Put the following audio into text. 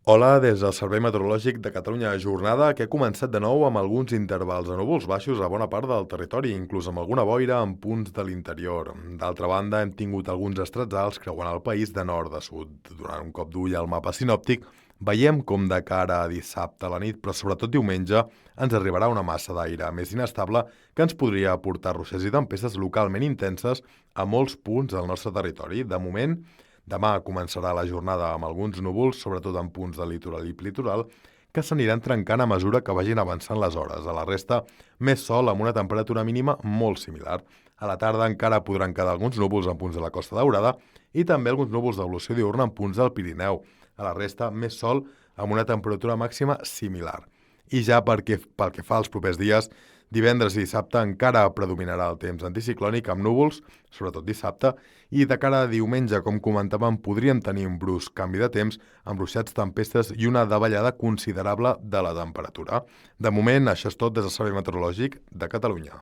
Hola, des del Servei Meteorològic de Catalunya. Jornada que ha començat de nou amb alguns intervals de núvols baixos a bona part del territori, inclús amb alguna boira en punts de l'interior. D'altra banda, hem tingut alguns estrats alts creuant el país de nord a sud. Durant un cop d'ull al mapa sinòptic, veiem com de cara a dissabte a la nit, però sobretot diumenge, ens arribarà una massa d'aire més inestable que ens podria aportar ruixers i tempestes localment intenses a molts punts del nostre territori. De moment, demà començarà la jornada amb alguns núvols, sobretot en punts del litoral i litoral, que s'aniran trencant a mesura que vagin avançant les hores. A la resta, més sol amb una temperatura mínima molt similar. A la tarda encara podran quedar alguns núvols en punts de la Costa Daurada i també alguns núvols d'evolució diurna en punts del Pirineu. A la resta, més sol amb una temperatura màxima similar. I ja pel que fa als propers dies, divendres i dissabte encara predominarà el temps anticiclònic amb núvols, sobretot dissabte, i de cara a diumenge, com comentàvem, podríem tenir un brusc canvi de temps amb ruixats, tempestes i una davallada considerable de la temperatura. De moment, això és tot des del Servei Meteorològic de Catalunya.